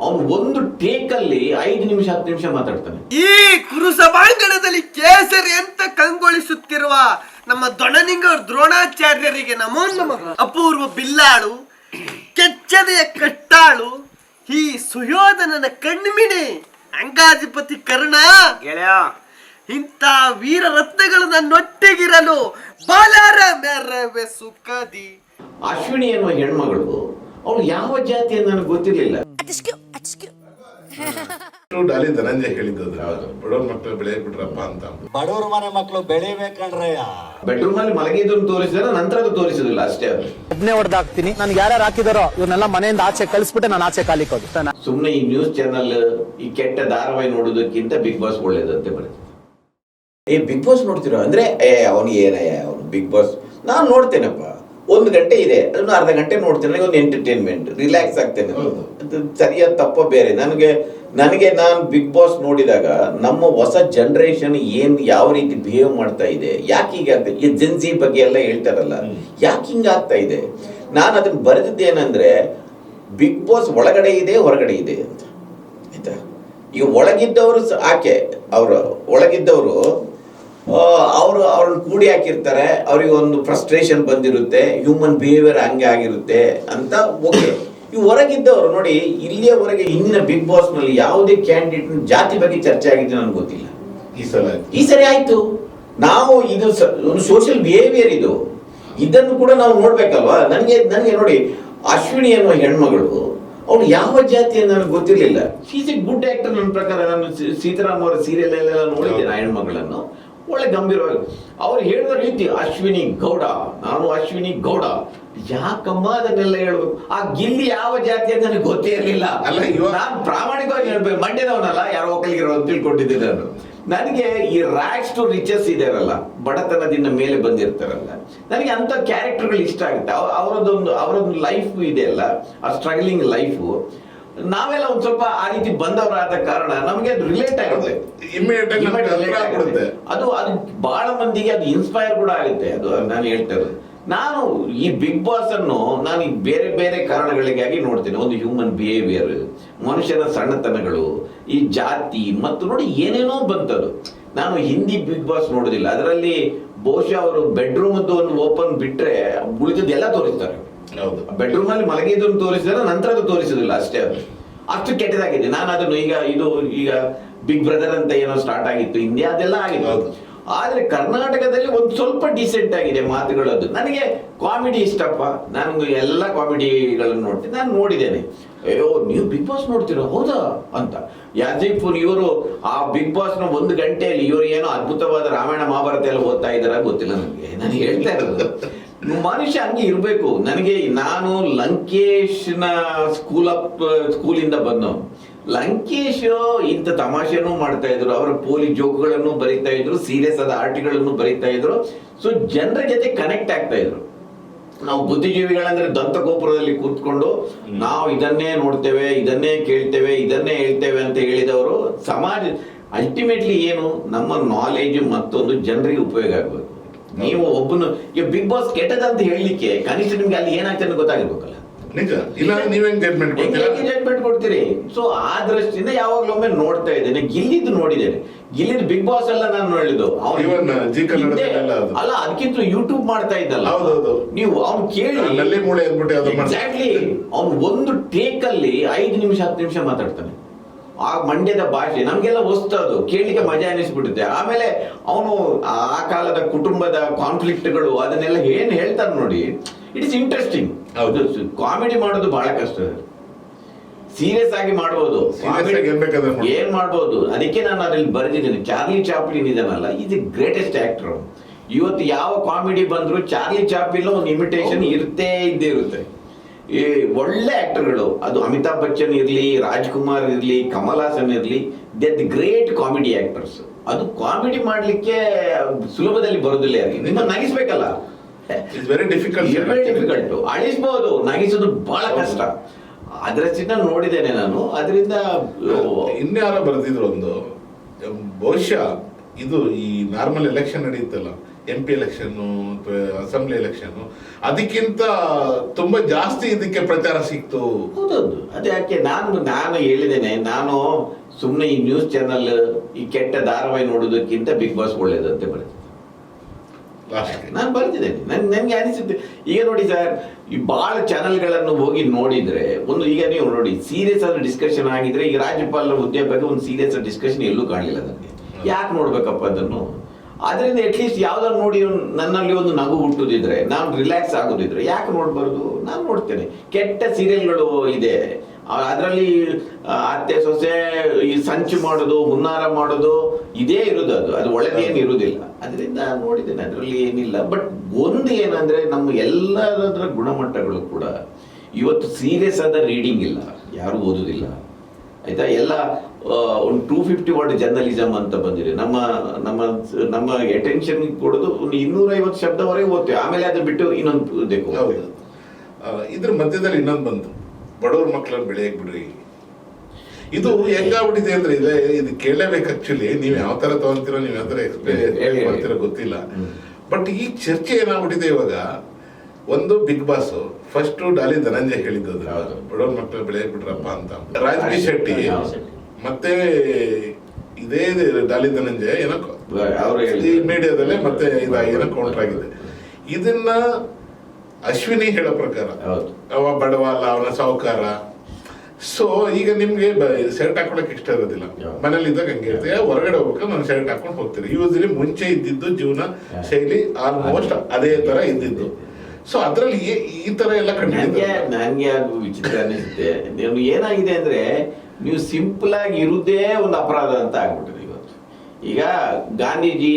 ಅವನು ಒಂದು ಟೇಕ್ ಅಲ್ಲಿ 5 ನಿಮಿಷ 10 ನಿಮಿಷ ಮಾತಾಡ್ತಾನೆ. ಈ ಕುರುಸಭಾಂಗಣದಲ್ಲಿ ಕೇಸರಿ ಅಂತ ಕಂಗೊಳಿಸುತ್ತಿರುವ ನಮ್ಮ ದೊಣನಿಂಗ ದ್ರೋಣಾಚಾರ್ಯರಿಗೆ ನಮೋ ನಮಃ. ಅಪೂರ್ವ ಬಿಲ್ಲಾಳು, ಕೆಚ್ಚದೆಯ ಕಟ್ಟಾಳು, ಈ ಸುಯೋಧನನ ಕಣ್ಮಿಣಿ ಅಂಗಾಧಿಪತಿ ಕರ್ಣ ಗೆಳೆಯ, ಇಂಥ ವೀರ ರತ್ನಗಳು ನನ್ನೊಟ್ಟಿಗಿರಲು ಬಾಲಾರ ಮೆರವೆ ಸುಖದಿ. ಅಶ್ವಿನಿ ಎನ್ನುವ ಹೆಣ್ಮಗಳು ಅವಳು ಯಾವ ಜಾತಿ ಅಂತ ನನಗೆ ಗೊತ್ತಿರಲಿಲ್ಲ. ಡಾಲಿ ಧನಂಜಯ ಹೇಳಿದ್ದು ಬಡವ್ರ ಮಕ್ಕಳು ಬೆಳೆಯಕ್ ಬಿಟ್ರಪ್ಪ ಅಂತ. ಬಡವ್ರ ಮನೆ ಮಕ್ಕಳು ಬೆಳಿಬೇಕಂಡ್ರಯ್ಯ. ಬೆಡ್ರೂಮ್ ಅಲ್ಲಿ ಮಲಗಿದ್ದನ್ನು ತೋರಿಸಿದ್ರೆ ನಂತರ ಅದು ತೋರಿಸುದಿಲ್ಲ ಅಷ್ಟೇ. ಅವರು ಒಬ್ನೇ ಹೊಡೆದಾಕ್ತೀನಿ, ನನ್ಗೆ ಯಾರು ಹಾಕಿದಾರೋ ಇವ್ರನ್ನೆಲ್ಲ ಮನೆಯಿಂದ ಆಚೆ ಕಳಿಸ್ಬಿಟ್ಟೆ ನಾನು ಆಚೆ ಕಾಲಿಕೋದು. ಸುಮ್ಮನೆ ಈ ನ್ಯೂಸ್ ಚಾನಲ್ ಈ ಕೆಟ್ಟ ಧಾರಾವಾಹಿ ನೋಡೋದಕ್ಕಿಂತ ಬಿಗ್ ಬಾಸ್ ಒಳ್ಳೇದಂತೆ ಬರುತ್ತೆ. ಬಿಗ್ ಬಾಸ್ ನೋಡ್ತಿರೋ ಅಂದ್ರೆ ಅವನು ಏನಯ್ಯ ಅವನು ಬಿಗ್ ಬಾಸ್ ನಾನು ನೋಡ್ತೇನಪ್ಪ. 1 ಗಂಟೆ ಇದೆ, ಅದನ್ನು ಅರ್ಧ ಗಂಟೆ ನೋಡ್ತೇನೆ. ಒಂದು ಎಂಟರ್ಟೈನ್ಮೆಂಟ್, ರಿಲ್ಯಾಕ್ಸ್ ಆಗ್ತೇನೆ. ಅದು ಸರಿಯಾದ ತಪ್ಪ ಬೇರೆ. ನನಗೆ ನಾನು ಬಿಗ್ ಬಾಸ್ ನೋಡಿದಾಗ ನಮ್ಮ ಹೊಸ ಜನರೇಷನ್ ಯಾವ ರೀತಿ ಬಿಹೇವ್ ಮಾಡ್ತಾ ಇದೆ, ಯಾಕೆ ಹೀಗೆ ಆಗ್ತದೆ, ಈ ಜೆನ್ಸಿ ಬಗ್ಗೆ ಎಲ್ಲ ಹೇಳ್ತಾರಲ್ಲ, ಯಾಕೆ ಹಿಂಗೆ ಆಗ್ತಾ ಇದೆ. ನಾನು ಅದನ್ನು ಬರೆದಿದ್ದೇನೆಂದ್ರೆ ಬಿಗ್ ಬಾಸ್ ಒಳಗಡೆ ಇದೆ ಹೊರಗಡೆ ಇದೆ ಅಂತ. ಆಯ್ತಾ, ಈಗ ಒಳಗಿದ್ದವರು ಆಕೆ ಒಳಗಿದ್ದವರು ಅವ್ರನ್ನ ಕೂಡಿ ಹಾಕಿರ್ತಾರೆ. ಅವ್ರಿಗೆ ಒಂದು ಫ್ರಸ್ಟ್ರೇಷನ್ ಬಂದಿರುತ್ತೆ, ಹ್ಯೂಮನ್ ಬಿಹೇವಿಯರ್ ಹಂಗೆ ಆಗಿರುತ್ತೆ ಅಂತ. ಓಕೆ, ಈ ಹೊರಗಿದ್ದವರು ನೋಡಿ, ಇಲ್ಲಿಯವರೆಗೆ ಇನ್ನ ಬಿಗ್ ಬಾಸ್ ನಲ್ಲಿ ಯಾವುದೇ ಕ್ಯಾಂಡಿಡೇಟ್ ಜಾತಿ ಬಗ್ಗೆ ಚರ್ಚೆ ಆಗಿದೆ ನನಗೆ ಗೊತ್ತಿಲ್ಲ. ಈ ಸರಿ ಆಯ್ತು. ನಾವು ಇದು ಒಂದು ಸೋಷಿಯಲ್ ಬಿಹೇವಿಯರ್ ಇದು, ಇದನ್ನು ಕೂಡ ನಾವು ನೋಡ್ಬೇಕಲ್ವಾ. ನನಗೆ ನೋಡಿ, ಅಶ್ವಿನಿ ಅನ್ನುವ ಹೆಣ್ಮಗಳು ಅವಳು ಯಾವ ಜಾತಿ ಅಂತ ನನಗೆ ಗೊತ್ತಿರಲಿಲ್ಲ. ಶೀಸ್ ಎ ಗುಡ್ ಆಕ್ಟರ್ ನನ್ನ ಪ್ರಕಾರ. ನಾನು ಸೀತಾರಾಮ್ ಅವರ ಸೀರಿಯಲ್ ಎಲ್ಲ ನೋಡಿದ್ದೇನೆ. ಆ ಹೆಣ್ಮಗಳನ್ನು ಒಳ್ಳೆ ಗಂಭೀರವಾಗಿ ಅವ್ರು ಹೇಳಿದ ರೀತಿ ಅಶ್ವಿನಿ ಗೌಡ, ನಾನು ಅಶ್ವಿನಿ ಗೌಡ, ಯಾಕಮ್ಮ ಅದನ್ನೆಲ್ಲ ಹೇಳ್ಬೇಕು. ಆ ಗಿಲ್ಲಿ ಯಾವ ಜಾತಿ ಅಂತ ನನಗೆ ಗೊತ್ತೇ ಇರಲಿಲ್ಲ. ನಾನು ಪ್ರಾಮಾಣಿಕವಾಗಿ ಹೇಳ್ಬೇಕು, ಮಂಡ್ಯದವನಲ್ಲ, ಯಾರೋ ಒಕ್ಕಲಿಗರು ಅಂತ ತಿಳ್ಕೊಂಡಿದ್ದೆ ನಾನು. ನನಗೆ ಈ ರ್ಯಾಕ್ಸ್ ಟು ರಿಚಸ್ ಇದಾರಲ್ಲ, ಬಡತನದಿಂದ ಮೇಲೆ ಬಂದಿರ್ತಾರಲ್ಲ, ನನಗೆ ಅಂತ ಕ್ಯಾರೆಕ್ಟರ್ಗಳು ಇಷ್ಟ ಆಗುತ್ತೆ. ಅವರದೊಂದು ಲೈಫ್ ಇದೆ ಅಲ್ಲ, ಆ ಸ್ಟ್ರಗಲಿಂಗ್ ಲೈಫು. ನಾವೆಲ್ಲ ಒಂದ್ ಸ್ವಲ್ಪ ಆ ರೀತಿ ಬಂದವರಾದ ಕಾರಣ ನಮಗೆ ಅದು ರಿಲೇಟ್ ಆಗುತ್ತೆ. ಅದು ಬಹಳ ಮಂದಿಗೆ ಅದು ಇನ್ಸ್ಪೈರ್ ಕೂಡ ಆಗುತ್ತೆ. ಅದು ನಾನು ಹೇಳ್ತಾ ಇರೋದು. ನಾನು ಈ ಬಿಗ್ ಬಾಸ್ ಅನ್ನು ನಾನು ಬೇರೆ ಬೇರೆ ಕಾರಣಗಳಿಗಾಗಿ ನೋಡ್ತೇನೆ. ಒಂದು ಹ್ಯೂಮನ್ ಬಿಹೇವಿಯರ್, ಮನುಷ್ಯನ ಸಣ್ಣತನಗಳು, ಈ ಜಾತಿ ಮತ್ತು ನೋಡಿ ಏನೇನೋ ಬಂತದು. ನಾನು ಹಿಂದಿ ಬಿಗ್ ಬಾಸ್ ನೋಡೋದಿಲ್ಲ. ಅದರಲ್ಲಿ ಬಹುಶಃ ಅವರು ಬೆಡ್ರೂಮ್ ಒಂದು ಓಪನ್ ಬಿಟ್ರೆ ಉಳಿದದ್ದು ಎಲ್ಲ ತೋರಿಸ್ತಾರೆ. ಬೆಡ್ರೂಮ್ ಅಲ್ಲಿ ಮಲಗಿದ್ದನ್ನು ತೋರಿಸಿದ್ರೆ ನಂತರ ಅದು ತೋರಿಸುದಿಲ್ಲ ಅಷ್ಟೇ. ಅದು ಅಷ್ಟು ಕೆಟ್ಟದಾಗಿದೆ. ನಾನು ಅದನ್ನು ಈಗ ಬಿಗ್ ಬ್ರದರ್ ಅಂತ ಏನೋ ಸ್ಟಾರ್ಟ್ ಆಗಿತ್ತು ಇಂಡಿಯಾ, ಅದೆಲ್ಲ ಆಗಿತ್ತು. ಆದ್ರೆ ಕರ್ನಾಟಕದಲ್ಲಿ ಒಂದು ಸ್ವಲ್ಪ ಡೀಸೆಂಟ್ ಆಗಿದೆ ಮಾತುಗಳದ್ದು. ನನಗೆ ಕಾಮಿಡಿ ಇಷ್ಟಪ್ಪ. ನಾನು ಎಲ್ಲ ಕಾಮಿಡಿಗಳನ್ನು ನೋಡ್ತೀನಿ. ನಾನು ನೋಡಿದ್ದೇನೆ. ಅಯ್ಯೋ, ನೀವು ಬಿಗ್ ಬಾಸ್ ನೋಡ್ತೀರೋ, ಹೌದಾ ಅಂತ. ಯಾಜಿಪುರ್ ಇವರು ಆ ಬಿಗ್ ಬಾಸ್ ನ 1 ಗಂಟೆಯಲ್ಲಿ ಇವರು ಏನೋ ಅದ್ಭುತವಾದ ರಾಮಾಯಣ ಮಹಾಭಾರತ ಎಲ್ಲ ಓದ್ತಾ ಇದಾರ ಗೊತ್ತಿಲ್ಲ ನನಗೆ ಹೇಳ್ತಾ ಇರೋದು. ಮನುಷ್ಯ ಹಂಗೆ ಇರಬೇಕು. ನಾನು ಲಂಕೇಶ್ನ ಸ್ಕೂಲಿಂದ ಬಂದವನು. ಲಂಕೇಶ್ ಇಂಥ ತಮಾಷೆನೂ ಮಾಡ್ತಾ ಇದ್ರು, ಅವರ ಪೋಲಿ ಜೋಕ್ಗಳನ್ನು ಬರೀತಾ ಇದ್ರು, ಸೀರಿಯಸ್ ಆದ ಆರ್ಟಿಗಳನ್ನು ಬರೀತಾ ಇದ್ರು. ಸೊ ಜನರ ಜೊತೆ ಕನೆಕ್ಟ್ ಆಗ್ತಾ ಇದ್ರು. ನಾವು ಬುದ್ಧಿಜೀವಿಗಳಂದ್ರೆ ದಂತಗೋಪುರದಲ್ಲಿ ಕೂತ್ಕೊಂಡು ನಾವು ಇದನ್ನೇ ನೋಡ್ತೇವೆ, ಇದನ್ನೇ ಕೇಳ್ತೇವೆ, ಇದನ್ನೇ ಹೇಳ್ತೇವೆ ಅಂತ ಹೇಳಿದವರು ಸಮಾಜ ಅಲ್ಟಿಮೇಟ್ಲಿ ಏನು, ನಮ್ಮ ನಾಲೆಜ್ ಮತ್ತೊಂದು ಜನರಿಗೆ ಉಪಯೋಗ ಆಗಬೇಕು. ನೀವು ಒಬ್ಬನು ಈಗ ಬಿಗ್ ಬಾಸ್ ಕೆಟ್ಟದಂತ ಹೇಳಲಿಕ್ಕೆ ಕನಿಷ್ಠ ನಿಮ್ಗೆ ಅಲ್ಲಿ ಏನಾಗ್ತದೆ ಗೊತ್ತಾಗಿರ್ಬೇಕಲ್ಲ. ನಿಜ, ಇಲ್ಲ ನೀವೇನ್ ಜಡ್ಜ್ಮೆಂಟ್ ಕೊಡ್ತೀರಿ. ಸೊ ಆ ದೃಷ್ಟಿಯಿಂದ ಯಾವಾಗ್ಲೂ ಒಮ್ಮೆ ನೋಡ್ತಾ ಇದ್ದೇನೆ. ಗಿಲ್ಲಿದ್ದು ನೋಡಿದ್ದೇನೆ. ಗಿಲ್ಲಿದ್ ಬಿಗ್ ಬಾಸ್ ಎಲ್ಲ ನಾನು ಹೇಳಿದ್ದು ಅಲ್ಲ, ಅದಕ್ಕಿಂತ ಯೂಟ್ಯೂಬ್ ಮಾಡ್ತಾ ಇದ್ದಲ್ಲ ನೀವು, ಅವ್ನು ಕೇಳಿ ಎಕ್ಸಾಕ್ಟ್ಲಿ. ಅವ್ನು ಒಂದು ಟೇಕ್ ಅಲ್ಲಿ 5 ನಿಮಿಷ 10 ನಿಮಿಷ ಮಾತಾಡ್ತಾನೆ. ಆ ಮಂಡ್ಯದ ಭಾಷೆ ನಮ್ಗೆಲ್ಲ ಹೊಸ್ತದು, ಕೇಳಲಿಕ್ಕೆ ಮಜಾ ಅನಿಸ್ಬಿಡುತ್ತೆ. ಆಮೇಲೆ ಅವನು ಆ ಕಾಲದ ಕುಟುಂಬದ ಕಾನ್ಫ್ಲಿಕ್ಟ್ಗಳು ಅದನ್ನೆಲ್ಲ ಏನ್ ಹೇಳ್ತಾನೆ ನೋಡಿ, ಇಟ್ ಇಸ್ ಇಂಟ್ರೆಸ್ಟಿಂಗ್. ಕಾಮಿಡಿ ಮಾಡೋದು ಬಹಳ ಕಷ್ಟ, ಸೀರಿಯಸ್ ಆಗಿ ಮಾಡ್ಬೋದು, ಏನ್ ಮಾಡ್ಬೋದು. ಅದಕ್ಕೆ ನಾನು ಅದ್ರಲ್ಲಿ ಬರೆದಿದ್ದೇನೆ, ಚಾರ್ಲಿ ಚಾಪ್ಲಿನ್ ಇದನ್ನಲ್ಲ, ಈಸ್ ಎ ಗ್ರೇಟೆಸ್ಟ್ ಆಕ್ಟರ್. ಇವತ್ತು ಯಾವ ಕಾಮಿಡಿ ಬಂದ್ರು ಚಾರ್ಲಿ ಚಾಪ್ಲಿನ್ ಒಂದು ಇಮಿಟೇಷನ್ ಇದ್ದೇ ಇರುತ್ತೆ. ಈ ಒಳ್ಳೆ ಆಕ್ಟರ್ಗಳು, ಅದು ಅಮಿತಾಬ್ ಬಚ್ಚನ್ ಇರ್ಲಿ, ರಾಜ್ಕುಮಾರ್ ಇರ್ಲಿ, ಕಮಲ್ ಹಾಸನ್ ಇರ್ಲಿ, they the great comedy actors. ಅದು ಕಾಮಿಡಿ ಮಾಡ್ಲಿಕ್ಕೆ ಸುಲಭದಲ್ಲಿ ಬರೋದಿಲ್ಲ. ನಿಮ್ಮ ನಗಿಸ್ಬೇಕಲ್ಲ, ವೆರಿ ಡಿಫಿಕಲ್ಟ್. ಅಳಿಸ್ಬಹುದು, ನಗಿಸೋದು ಬಹಳ ಕಷ್ಟ. ಅದರಷ್ಟಿನ ನೋಡಿದ್ದೇನೆ ನಾನು. ಅದರಿಂದ ಇನ್ಯಾರೋ ಬರೆದಿದ್ರು ಒಂದು, ಬಹುಶಃ ಇದು ಈ ನಾರ್ಮಲ್ ಎಲೆಕ್ಷನ್ ನಡೆಯುತ್ತಲ್ಲ, MP ಎಲೆಕ್ಷನ್ ಅಸೆಂಬ್ಲಿ ಎಲೆಕ್ಷನ್ ಅದಕ್ಕಿಂತ ತುಂಬಾ ಜಾಸ್ತಿ ಇದಕ್ಕೆ ಪ್ರಚಾರ ಸಿಕ್ತು. ಹೌದೌದು, ಅದೇ ಯಾಕೆ ನಾನು ಹೇಳಿದ್ದೇನೆ, ನಾನು ಸುಮ್ಮನೆ ಈ ನ್ಯೂಸ್ ಚಾನಲ್ ಈ ಕೆಟ್ಟ ಧಾರಾವಾಹಿ ನೋಡೋದಕ್ಕಿಂತ ಬಿಗ್ ಬಾಸ್ ಒಳ್ಳೇದಂತೆ ಬರ್ತದೆ. ನಾನು ಬರ್ತಿದ್ದೇನೆ, ನನ್ಗೆ ಅನಿಸುತ್ತೆ. ಈಗ ನೋಡಿ ಸರ್, ಈ ಭಾಳ ಚಾನಲ್ಗಳನ್ನು ಹೋಗಿ ನೋಡಿದ್ರೆ ಈಗ ನೀವು ನೋಡಿ ಸೀರಿಯಸ್ ಆದ ಡಿಸ್ಕಷನ್ ಆಗಿದ್ರೆ, ಈಗ ರಾಜ್ಯಪಾಲರ ಹುದ್ದೆ ಬಗ್ಗೆ ಒಂದು ಸೀರಿಯಸ್ ಡಿಸ್ಕಷನ್ ಎಲ್ಲೂ ಕಾಣಲಿಲ್ಲ ನನಗೆ. ಯಾಕೆ ನೋಡ್ಬೇಕಪ್ಪ ಅದನ್ನು? ಆದ್ರಿಂದ ಅಟ್ಲೀಸ್ಟ್ ಯಾವ್ದಾದ್ರು ನೋಡಿ ನನ್ನಲ್ಲಿ ಒಂದು ನಗು ಹುಟ್ಟುದಿದ್ರೆ, ನಾನು ರಿಲ್ಯಾಕ್ಸ್ ಆಗೋದಿದ್ರೆ ಯಾಕೆ ನೋಡ್ಬಾರ್ದು? ನಾನು ನೋಡ್ತೇನೆ. ಕೆಟ್ಟ ಸೀರಿಯಲ್ಗಳು ಇದೆ, ಅದರಲ್ಲಿ ಅತ್ತೆ ಸೊಸೆ ಈ ಸಂಚು ಮಾಡೋದು, ಹುನ್ನಾರ ಮಾಡೋದು ಇದೇ ಇರೋದು. ಅದು ಒಳ್ಳೆದೇನು ಇರುವುದಿಲ್ಲ. ಅದರಿಂದ ನೋಡಿದ್ದೇನೆ, ಅದರಲ್ಲಿ ಏನಿಲ್ಲ. ಬಟ್ ಒಂದು ಏನಂದ್ರೆ, ನಮ್ಮ ಎಲ್ಲದರ ಗುಣಮಟ್ಟಗಳು ಕೂಡ ಇವತ್ತು ಸೀರಿಯಸ್ ಆದ ರೀಡಿಂಗ್ ಇಲ್ಲ, ಯಾರು ಓದುದಿಲ್ಲ, ಆಯ್ತಾ? ಎಲ್ಲ ಒಂದು 250 ವರ್ಡ್ ಜರ್ನಲಿಸಮ್ ಅಂತ ಬಂದಿದೆ. ನಮ್ಮ ಅಟೆನ್ಷನ್ ಕೊಡೋದು ಒಂದು 250 ಶಬ್ದವರೆಗೆ ಓದ್ತೇವೆ, ಆಮೇಲೆ ಅದು ಬಿಟ್ಟು ಇನ್ನೊಂದು ಬೇಕು. ಇದ್ರ ಮಧ್ಯದಲ್ಲಿ ಇನ್ನೊಂದು ಬಂತು, ಬಡವ್ರ ಮಕ್ಕಳನ್ನ ಬೆಳೆಯಕ್ ಬಿಡ್ರಿ. ಇದು ಹೆಂಗಾಗ್ಬಿಟ್ಟಿದೆ ಅಂದ್ರೆ, ಇದು ಕೇಳಲೇಬೇಕು. ಆಕ್ಚುಲಿ ನೀವು ಯಾವ ತರ ತಗೊಂತೀರೋ, ನೀವು ಯಾವ ತರ ಎಕ್ಸ್ಪ್ಲೇನ್ ಮಾಡ್ತೀರೋ ಗೊತ್ತಿಲ್ಲ. ಬಟ್ ಈ ಚರ್ಚೆ ಏನಾಗ್ಬಿಟ್ಟಿದೆ ಇವಾಗ, ಒಂದು Bigg Boss first Daali Dhananjay ಹೇಳಿದ್ದು ಬಡವ್ರ ಮಕ್ಕಳು ಬೆಳೆಯಕ್ ಬಿಡ್ರಪ್ಪ ಅಂತ. ರಾಜ್ ಬಿ ಶೆಟ್ಟಿ ಮತ್ತೆ ಇದೇ ಡಾಲಿ ಧನಂಜಯ ಏನೋ ಈ ಮೀಡಿಯಾದಲ್ಲೇ ಮತ್ತೆ ಏನೋ ಕೌಂಟರ್ ಆಗಿದೆ. ಇದನ್ನ ಅಶ್ವಿನಿ ಹೇಳೋ ಪ್ರಕಾರ ಅವ ಬಡವ ಅಲ್ಲ, ಅವನ ಸಾಹುಕಾರ. ಸೊ ಈಗ ನಿಮ್ಗೆ ಶರ್ಟ್ ಹಾಕೊಳಕ್ ಇಷ್ಟ ಇರೋದಿಲ್ಲ, ಮನೇಲಿ ಇದ್ದಾಗ ಹಂಗೆ ಇರ್ತೀಯ, ಹೊರಗಡೆ ಹೋಗ್ಬೇಕು ನಾನು ಶರ್ಟ್ ಹಾಕೊಂಡು ಹೋಗ್ತೀರಿ. ಯೂಸಲಿ ಮುಂಚೆ ಇದ್ದಿದ್ದು ಜೀವನ ಶೈಲಿ ಆಲ್ಮೋಸ್ಟ್ ಅದೇ ತರ ಇದ್ದಿದ್ದು. ಸೊ ಅದ್ರಲ್ಲಿ ಈ ತರ ಎಲ್ಲ ನನ್ಗೆ ಅದು ವಿಚಿತ್ರ ಅನಿಸುತ್ತೆ. ನೀವು ಏನಾಗಿದೆ ಅಂದ್ರೆ, ನೀವು ಸಿಂಪಲ್ ಆಗಿ ಇರುವುದೇ ಒಂದು ಅಪರಾಧ ಅಂತ ಆಗ್ಬಿಟ್ಟಿದೆ ಇವತ್ತು. ಈಗ ಗಾಂಧೀಜಿ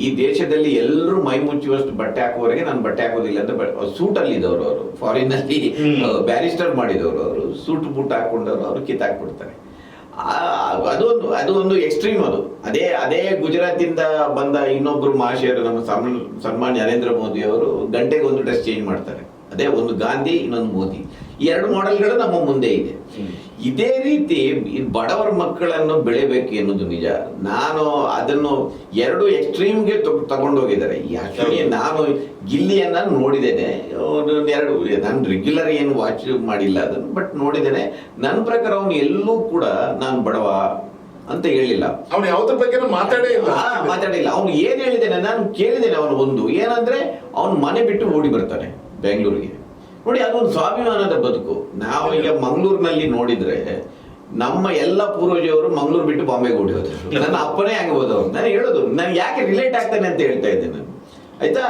ಈ ದೇಶದಲ್ಲಿ ಎಲ್ಲರೂ ಮೈ ಮುಚ್ಚುವಷ್ಟು ಬಟ್ಟೆ ಹಾಕುವವರೆಗೆ ನಾನು ಬಟ್ಟೆ ಹಾಕೋದಿಲ್ಲ ಅಂತ ಸೂಟಲ್ಲಿ ಇದ್ದವರು, ಅವರು ಫಾರಿನ್ ಅಲ್ಲಿ ಬ್ಯಾರಿಸ್ಟರ್ ಮಾಡಿದವರು, ಅವರು ಸೂಟ್ ಬೂಟ್ ಹಾಕೊಂಡವರು ಅವರು ಕಿತ್ತಾಕ್ಬಿಡ್ತಾರೆ. ಅದು ಒಂದು ಎಕ್ಸ್ಟ್ರೀಮ್. ಅದೇ ಗುಜರಾತಿಂದ ಬಂದ ಇನ್ನೊಬ್ರು ಮಹಾಶಯರು, ನಮ್ಮ ಸನ್ಮಾನ್ಯ ನರೇಂದ್ರ ಮೋದಿ ಅವರು ಗಂಟೆಗೆ ಒಂದು ಡ್ರೆಸ್ ಚೇಂಜ್ ಮಾಡ್ತಾರೆ. ಅದೇ ಒಂದು ಗಾಂಧಿ, ಇನ್ನೊಂದು ಮೋದಿ, ಈ ಎರಡು ಮಾಡೆಲ್ಗಳು ನಮ್ಮ ಮುಂದೆ ಇದೆ. ಇದೇ ರೀತಿ ಬಡವರ ಮಕ್ಕಳನ್ನು ಬೆಳೆಬೇಕು ಎನ್ನುವುದು ನಿಜ. ನಾನು ಅದನ್ನು ಎರಡು ಎಕ್ಸ್ಟ್ರೀಮ್ಗೆ ತಗೊಂಡೋಗಿದ್ದಾರೆ. ಆಕ್ಚುಲಿ ನಾನು ಗಿಲ್ಲಿಯನ್ನ ನೋಡಿದ್ದೇನೆ, ಎರಡು, ನಾನು ರೆಗ್ಯುಲರ್ ಏನು ವಾಚ್ ಮಾಡಿಲ್ಲ ಅದನ್ನು, ಬಟ್ ನೋಡಿದ್ದೇನೆ. ನನ್ನ ಪ್ರಕಾರ ಅವನು ಎಲ್ಲೂ ಕೂಡ ನಾನು ಬಡವ ಅಂತ ಹೇಳಿಲ್ಲ, ಅವನು ಯಾವ್ದ್ರ ಬಗ್ಗೆ ಮಾತಾಡಿಲ್ಲ. ಅವನು ಏನ್ ಹೇಳಿದ್ದೇನೆ ನಾನು ಕೇಳಿದ್ದೇನೆ. ಅವನು ಒಂದು ಏನಂದ್ರೆ, ಅವನು ಮನೆ ಬಿಟ್ಟು ಓಡಿ ಬರ್ತಾನೆ ಬೆಂಗಳೂರಿಗೆ. ನೋಡಿ, ಅದೊಂದು ಸ್ವಾಭಿಮಾನದ ಬದುಕು. ನಾವು ಈಗ ಮಂಗಳೂರಿನಲ್ಲಿ ನೋಡಿದ್ರೆ, ನಮ್ಮ ಎಲ್ಲ ಪೂರ್ವಜರು ಮಂಗಳೂರು ಬಿಟ್ಟು ಬಾಂಬೆಗೆ ಓಡಿ ಹೋದ್ರು. ನನ್ನ ಅಪ್ಪನೇ ಹಂಗೆ ಹೋದವ್ರು. ನಾನು ಹೇಳೋದು, ನಾನು ಯಾಕೆ ರಿಲೇಟ್ ಆಗ್ತಾನೆ ಅಂತ ಹೇಳ್ತಾ ಇದ್ದೇನೆ ನಾನು, ಆಯ್ತಾ?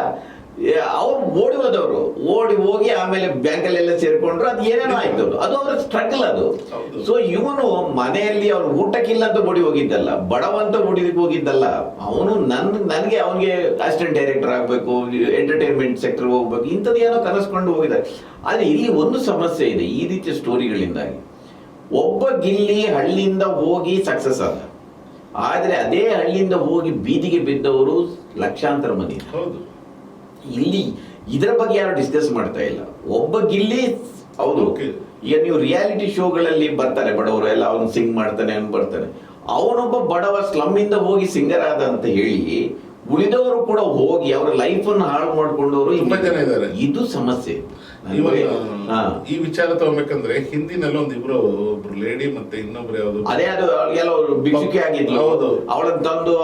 ಅವ್ರು ಓಡಿ ಹೋದವರು, ಓಡಿ ಹೋಗಿ ಆಮೇಲೆ ಬ್ಯಾಂಕಲ್ಲೆಲ್ಲ ಸೇರ್ಕೊಂಡ್ರು, ಅದು ಏನೇನೋ ಆಯ್ತು, ಅದು ಅವರ ಸ್ಟ್ರಗಲ್ ಅದು. ಸೊ ಇವನು ಮನೆಯಲ್ಲಿ ಅವನು ಊಟಕ್ಕಿಲ್ಲ ಅಂತ ಓಡಿ ಹೋಗಿದ್ದಲ್ಲ, ಬಡವಂತ ಓಡಿದಕ್ಕೆ ಹೋಗಿದ್ದಲ್ಲ. ಅವನು ನನಗೆ ಅವನಿಗೆ ಅಸಿಸ್ಟೆಂಟ್ ಡೈರೆಕ್ಟರ್ ಆಗಬೇಕು, ಎಂಟರ್ಟೈನ್ಮೆಂಟ್ ಸೆಕ್ಟರ್ ಹೋಗ್ಬೇಕು, ಇಂಥದ್ದು ಏನೋ ಕನಸ್ಕೊಂಡು ಹೋಗಿದ್ದಾರೆ. ಆದರೆ ಇಲ್ಲಿ ಒಂದು ಸಮಸ್ಯೆ ಇದೆ, ಈ ರೀತಿಯ ಸ್ಟೋರಿಗಳಿಂದಾಗಿ. ಒಬ್ಬ ಗಿಲ್ಲಿ ಹಳ್ಳಿಯಿಂದ ಹೋಗಿ ಸಕ್ಸಸ್ ಆದ, ಆದರೆ ಅದೇ ಹಳ್ಳಿಯಿಂದ ಹೋಗಿ ಬೀದಿಗೆ ಬಿದ್ದವರು ಲಕ್ಷಾಂತರ ಮಂದಿ. ಇಲ್ಲಿ ಇದರ ಬಗ್ಗೆ ಯಾರು ಡಿಸ್ಕಸ್ ಮಾಡ್ತಾ ಇಲ್ಲ. ಒಬ್ಬ ಗಿಲ್ಲಿ, ಹೌದು, ಈಗ ನೀವು ರಿಯಾಲಿಟಿ ಶೋಗಳಲ್ಲಿ ಬರ್ತಾರೆ ಬಡವರು ಎಲ್ಲ, ಅವನು ಸಿಂಗ್ ಮಾಡ್ತಾನೆ, ಅವನು ಬರ್ತಾನೆ. ಅವನೊಬ್ಬ ಬಡವ ಸ್ಲಮ್ ಇಂದ ಹೋಗಿ ಸಿಂಗರ್ ಆದ ಅಂತ ಹೇಳಿ ಉಳಿದವರು ಕೂಡ ಹೋಗಿ ಅವರ ಲೈಫ್ ಅನ್ನು ಹಾಳು ಮಾಡ್ಕೊಂಡವರು ತುಂಬಾ ಜನ ಇದ್ದಾರೆ. ಇದು ಸಮಸ್ಯೆ. ಈ ವಿಚಾರ ತಗೋಬೇಕಂದ್ರೆ, ಹಿಂದಿನಲ್ಲಿ ಒಬ್ರು ಲೇಡಿ ಮತ್ತೆ ಇನ್ನೊಬ್ರು ಯಾವ್ದು, ಅದೇ ಅದು ಕೆಲವರು ಭಿಕ್ಷುಕಿ ಆಗಿದ್ಲು, ಅವಳನ್ನ ತಂದು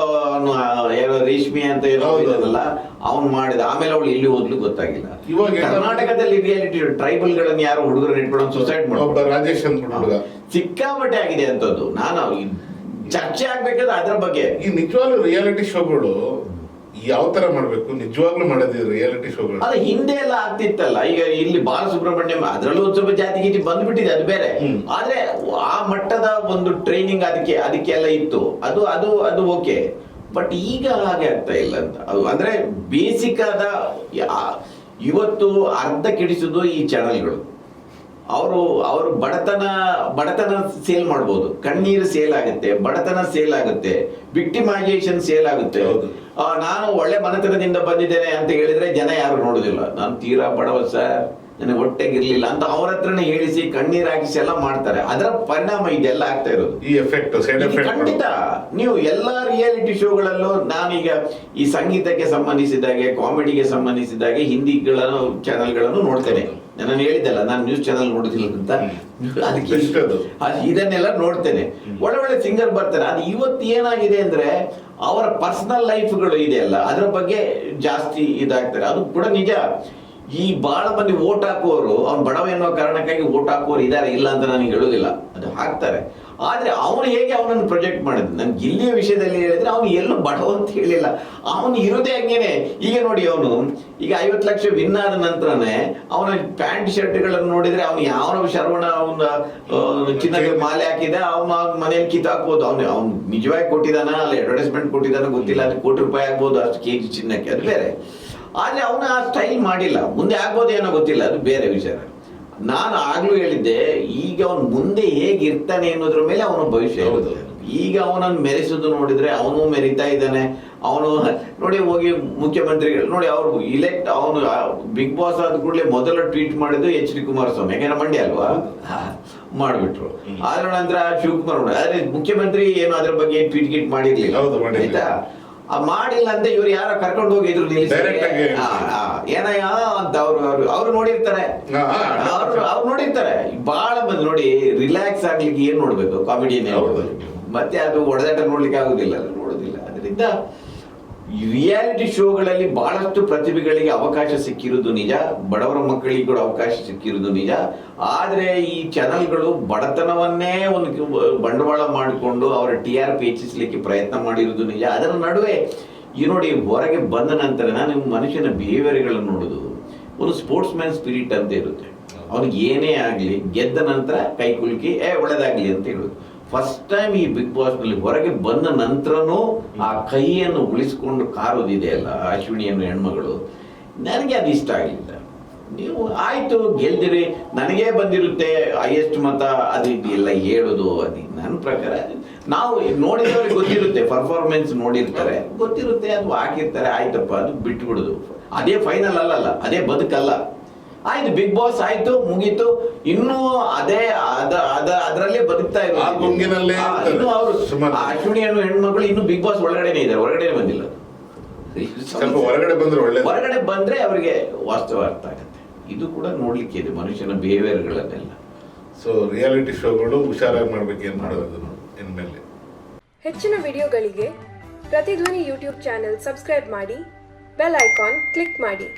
ಏನೋ ರೇಷ್ಮೆ ಅಂತ ಏನಲ್ಲ ಅವ್ನು ಮಾಡಿದ. ಆಮೇಲೆ ಅವಳು ಎಲ್ಲಿ ಹೋದ್ಲು ಗೊತ್ತಾಗಿಲ್ಲ. ಇವಾಗ ಕರ್ನಾಟಕದಲ್ಲಿ ರಿಯಾಲಿಟಿ ಟ್ರೈಬಲ್ ಗಳನ್ನ ಯಾರು ಹುಡುಗರನ್ನ ಇಟ್ಕೊಂಡು ಸುಸೈಡ್ ಮಾಡಿ, ರಾಜೇಶ್ ಹುಡುಗ ಸಿಕ್ಕಾಪಟ್ಟೆ ಆಗಿದೆ ಅಂತದ್ದು. ನಾನು ಚರ್ಚೆ ಆಗ್ಬೇಕಾದ್ರೆ ಅದ್ರ ಬಗ್ಗೆ. ಈ ನಿಜವಾಗ್ಲೂ ರಿಯಾಲಿಟಿ ಶೋಗಳು ಯಾವ ತರ ಮಾಡ್ಬೇಕು, ನಿಜವಾಗ್ಲೂ ಮಾಡೋದು ರಿಯಾಲಿಟಿ ಶೋಗಳು. ಅದ ಹಿಂದೆ ಎಲ್ಲ ಆಗ್ತಿತ್ತಲ್ಲ. ಈಗ ಇಲ್ಲಿ ಬಾಲಸುಬ್ರಹ್ಮಣ್ಯಂ ಅದ್ರಲ್ಲೂ ಒಂದ್ ಸ್ವಲ್ಪ ಜಾತಿ ಗೀತಿ ಬಂದ್ಬಿಟ್ಟಿದೆ, ಅದು ಬೇರೆ. ಆದ್ರೆ ಆ ಮಟ್ಟದ ಒಂದು ಟ್ರೈನಿಂಗ್ ಅದಕ್ಕೆಲ್ಲ ಇತ್ತು, ಅದು ಓಕೆ. ಬಟ್ ಈಗ ಹಾಗೆ ಆಗ್ತಾ ಇಲ್ಲ ಅಂತ. ಅದು ಅಂದ್ರೆ ಬೇಸಿಕ್ ಆದ ಇವತ್ತು ಅರ್ಧ ಕೆಡಿಸುದು ಈ ಚಾನೆಲ್ಗಳು. ಅವರು ಬಡತನ ಸೇಲ್ ಮಾಡ್ಬೋದು, ಕಣ್ಣೀರು ಸೇಲ್ ಆಗುತ್ತೆ, ಬಡತನ ಸೇಲ್ ಆಗುತ್ತೆ, ವಿಕ್ಟಿಮೈಸೇಷನ್ ಸೇಲ್ ಆಗುತ್ತೆ. ನಾನು ಒಳ್ಳೆ ಮನೆತನದಿಂದ ಬಂದಿದ್ದೇನೆ ಅಂತ ಹೇಳಿದ್ರೆ ಜನ ಯಾರು ನೋಡುದಿಲ್ಲ. ನಾನು ತೀರಾ ಬಡವ ಸರ್, ನನಗೆ ಹೊಟ್ಟೆಗಿರ್ಲಿಲ್ಲ ಅಂತ ಅವ್ರ ಹತ್ರನೇ ಹೇಳಿಸಿ ಕಣ್ಣೀರ್ ಹಾಕಿಸಿ ಎಲ್ಲ ಮಾಡ್ತಾರೆ. ಅದರ ಪರಿಣಾಮ ಇದೆಲ್ಲ ಆಗ್ತಾ ಇರೋದು. ಈ ಎಫೆಕ್ಟ್ ಸೈಡ್ ಇದು ಎಫೆಕ್ಟ್ ಖಂಡಿತ. ನೀವು ಎಲ್ಲಾ ರಿಯಾಲಿಟಿ ಶೋಗಳಲ್ಲೂ ನಾನೀಗ ಈ ಸಂಗೀತಕ್ಕೆ ಸಂಬಂಧಿಸಿದಾಗೆ, ಕಾಮಿಡಿಗೆ ಸಂಬಂಧಿಸಿದಾಗೆ ಹಿಂದಿಗಳನ್ನು ಚಾನೆಲ್ಗಳನ್ನು ನೋಡ್ತೇನೆ. ನಾನು ಹೇಳಿದ್ದಲ್ಲ, ನಾನು ನ್ಯೂಸ್ ಚಾನೆಲ್ ನೋಡುದಿಲ್ಲ ಅಂತ. ಅದಕ್ಕೆ ಇದನ್ನೆಲ್ಲ ನೋಡ್ತೇನೆ. ಒಳ್ಳೆ ಸಿಂಗರ್ ಬರ್ತಾರೆ. ಅದು ಇವತ್ತು ಏನಾಗಿದೆ ಅಂದ್ರೆ ಅವರ ಪರ್ಸನಲ್ ಲೈಫ್ಗಳು ಇದೆಯಲ್ಲ ಅದ್ರ ಬಗ್ಗೆ ಜಾಸ್ತಿ ಇದಾಗ್ತಾರೆ. ಅದು ಕೂಡ ನಿಜ. ಈ ಬಹಳ ಮಂದಿ ವೋಟ್ ಹಾಕುವವರು, ಅವ್ನು ಬಡವ ಎನ್ನುವ ಕಾರಣಕ್ಕಾಗಿ ವೋಟ್ ಹಾಕುವವರು ಇದ್ದಾರೆ, ಇಲ್ಲ ಅಂತ ನನಗೆ ಹೇಳುದಿಲ್ಲ, ಅದು ಹಾಕ್ತಾರೆ. ಆದ್ರೆ ಅವನು ಹೇಗೆ ಅವನನ್ನು ಪ್ರೊಜೆಕ್ಟ್ ಮಾಡಿದ್, ನನ್ ಗಿಲ್ಲಿಯ ವಿಷಯದಲ್ಲಿ ಹೇಳಿದ್ರೆ ಅವನು ಎಲ್ಲೂ ಬಡವ ಅಂತ ಹೇಳಿಲ್ಲ, ಅವನು ಇರೋದೇ ಹಂಗೇನೆ. ಈಗ ನೋಡಿ, ಅವನು ಈಗ 50 ಲಕ್ಷ ವಿನ್ ಆದ ನಂತರನೇ ಅವನ ಪ್ಯಾಂಟ್ ಶರ್ಟ್ಗಳನ್ನು ನೋಡಿದ್ರೆ ಅವನು ಯಾವ ಶರವಣ ಅವನ ಚಿನ್ನದ ಮಾಲೆ ಹಾಕಿದ ಅವನ ಮನೇಲಿ ಕಿತ್ತಾಕ್ಬೋದು. ಅವ್ನು ನಿಜವಾಗಿ ಕೊಟ್ಟಿದ್ದಾನ, ಅಲ್ಲಿ ಅಡ್ವರ್ಟೈಸ್ಮೆಂಟ್ ಕೊಟ್ಟಿದ್ದಾನ ಗೊತ್ತಿಲ್ಲ, ಅದು ₹1 ಆಗ್ಬೋದು ಅಷ್ಟು ಕೆಜಿ ಚಿನ್ನಕ್ಕೆ, ಅದು ಬೇರೆ. ಆದ್ರೆ ಅವನ ಆ ಸ್ಟೈಲ್ ಮಾಡಿಲ್ಲ. ಮುಂದೆ ಆಗ್ಬೋದೇನೋ ಗೊತ್ತಿಲ್ಲ, ಅದು ಬೇರೆ ವಿಚಾರ. ನಾನು ಆಗ್ಲೂ ಹೇಳಿದ್ದೆ, ಈಗ ಅವನು ಮುಂದೆ ಹೇಗಿರ್ತಾನೆ ಅನ್ನೋದ್ರ ಮೇಲೆ ಅವನ ಭವಿಷ್ಯ ಇರೋದು. ಈಗ ಅವನನ್ನು ಮೆರೆಸೋದು ನೋಡಿದ್ರೆ ಅವನು ಮೆರಿತಾ ಇದ್ದಾನೆ. ಅವನು ನೋಡಿ, ಹೋಗಿ ಮುಖ್ಯಮಂತ್ರಿಗಳು ನೋಡಿ, ಅವ್ರು ಅವನು ಬಿಗ್ ಬಾಸ್ ಆದ ಕೂಡಲೇ ಮೊದಲ ಟ್ವೀಟ್ ಮಾಡಿದ್ದು HD ಕುಮಾರಸ್ವಾಮಿ, ಯಾಕಂದ್ರೆ ಮಂಡ್ಯ ಅಲ್ವಾ, ಮಾಡ್ಬಿಟ್ರು. ಅದ್ರ ನಂತರ ಶಿವಕುಮಾರ್. ಆದ್ರೆ ಮುಖ್ಯಮಂತ್ರಿ ಏನು ಅದ್ರ ಬಗ್ಗೆ ಟ್ವೀಟ್ ಗೀಟ್ ಮಾಡಿರ್ಲಿಲ್ಲ, ಆಯ್ತಾ. ಮಾಡಿಲ್ಲ ಅಂತ ಇವ್ರು ಯಾರ ಕರ್ಕೊಂಡು ಹೋಗಿದ್ರು ಏನಯ್ಯ ಅಂತ ಅವ್ರು ನೋಡಿರ್ತಾರೆ. ಅವ್ರು ನೋಡಿರ್ತಾರೆ. ಬಹಳ ಮಂದಿ ನೋಡಿ, ರಿಲ್ಯಾಕ್ಸ್ ಆಗ್ಲಿಕ್ಕೆ ಏನ್ ನೋಡ್ಬೇಕು, ಕಾಮಿಡಿಯನ್ನೇ ನೋಡ್ಬೇಕು. ಮತ್ತೆ ಅದು ಒಡೆದಾಟ ನೋಡ್ಲಿಕ್ಕೆ ಆಗುದಿಲ್ಲ, ನೋಡುದಿಲ್ಲ. ಅದರಿಂದ ರಿಯಾಲಿಟಿ ಶೋಗಳಲ್ಲಿ ಬಹಳಷ್ಟು ಪ್ರತಿಭೆಗಳಿಗೆ ಅವಕಾಶ ಸಿಕ್ಕಿರುವುದು ನಿಜ, ಬಡವರ ಮಕ್ಕಳಿಗೆ ಕೂಡ ಅವಕಾಶ ಸಿಕ್ಕಿರುವುದು ನಿಜ. ಆದ್ರೆ ಈ ಚಾನೆಲ್ಗಳು ಬಡತನವನ್ನೇ ಒಂದು ಬಂಡವಾಳ ಮಾಡಿಕೊಂಡು ಅವರ TRP ಹೆಚ್ಚಿಸಲಿಕ್ಕೆ ಪ್ರಯತ್ನ ಮಾಡಿರುವುದು ನಿಜ. ಅದರ ನಡುವೆ ಈ ನೋಡಿ, ಹೊರಗೆ ಬಂದ ನಂತರ ನಾನು ಮನುಷ್ಯನ ಬಿಹೇವಿಯರ್ಗಳನ್ನು ನೋಡುದು, ಒಂದು ಸ್ಪೋರ್ಟ್ಸ್ ಮ್ಯಾನ್ ಸ್ಪಿರಿಟ್ ಅಂತ ಇರುತ್ತೆ. ಅವನಿಗೆ ಏನೇ ಆಗ್ಲಿ ಗೆದ್ದ ನಂತರ ಕೈ ಕುಲುಕಿ ಒಳ್ಳೆದಾಗ್ಲಿ ಅಂತ ಹೇಳುದು. ಫಸ್ಟ್ ಟೈಮ್ ಈ ಬಿಗ್ ಬಾಸ್ ನಲ್ಲಿ ಹೊರಗೆ ಬಂದ ನಂತರನೂ ಆ ಕೈಯನ್ನು ಉಳಿಸಿಕೊಂಡು ಕಾರೋದಿದೆಯಲ್ಲ ಅಶ್ವಿನಿಯನ್ನು ಹೆಣ್ಮಗಳು, ನನಗೆ ಅದು ಇಷ್ಟ ಆಗಲಿಲ್ಲ. ನೀವು ಆಯ್ತು ಗೆಲ್ದಿರಿ, ನನಗೇ ಬಂದಿರುತ್ತೆ ಹೈಯೆಸ್ಟ್ ಮತ, ಅದು ಎಲ್ಲ ಹೇಳೋದು, ಅದು ನನ್ನ ಪ್ರಕಾರ ನಾವು ನೋಡಿದವ್ರಿಗೆ ಗೊತ್ತಿರುತ್ತೆ, ಪರ್ಫಾರ್ಮೆನ್ಸ್ ನೋಡಿರ್ತಾರೆ, ಗೊತ್ತಿರುತ್ತೆ, ಅದು ಹಾಕಿರ್ತಾರೆ, ಆಯ್ತಪ್ಪ, ಅದು ಬಿಟ್ಬಿಡುದು. ಅದೇ ಫೈನಲ್ ಅಲ್ಲಲ್ಲ, ಅದೇ ಬದುಕಲ್ಲ. ಆಯ್ತು, ಬಿಗ್ ಬಾಸ್ ಆಯ್ತು, ಮುಗೀತು. ಇನ್ನೂ ಅದೇ ಅದರಲ್ಲೇ ಬದುಕ್ತಾ ಇರೋದು. ಇನ್ನು ಅವರು ಅಶ್ವಿನಿ ಅನ್ನೋ ಹೆಣ್ಮಗಳು ಇನ್ನು ಬಿಗ್ ಬಾಸ್ ಒಳಗಡೆನೆ ಇದ್ದಾರೆ, ಹೊರಗಡೆ ಬಂದಿಲ್ಲ. ಹೊರಗಡೆ ಬಂದ್ರೆ ಅವರಿಗೆ ವಾಸ್ತವ ಅರ್ಥ ಆಗುತ್ತೆ. ಇದು ಕೂಡ ನೋಡ್ಲಿಕ್ಕೆ ಇದೆ, ಮನುಷ್ಯನ ಬಿಹೇವಿಯರ್ಗಳನ್ನೆಲ್ಲ. ಸೊ ರಿಯಾಲಿಟಿ ಶೋಗಳು ಹುಷಾರಾಗಿ ಮಾಡ್ಬೇಕು, ಏನ್ ಮಾಡೋದು ಇನ್ಮೇಲೆ. ಹೆಚ್ಚಿನ ವಿಡಿಯೋಗಳಿಗೆ ಪ್ರತಿಧ್ವನಿ ಯೂಟ್ಯೂಬ್ ಚಾನೆಲ್ ಸಬ್ಸ್ಕ್ರೈಬ್ ಮಾಡಿ, ಬೆಲ್ ಐಕಾನ್ ಕ್ಲಿಕ್ ಮಾಡಿ.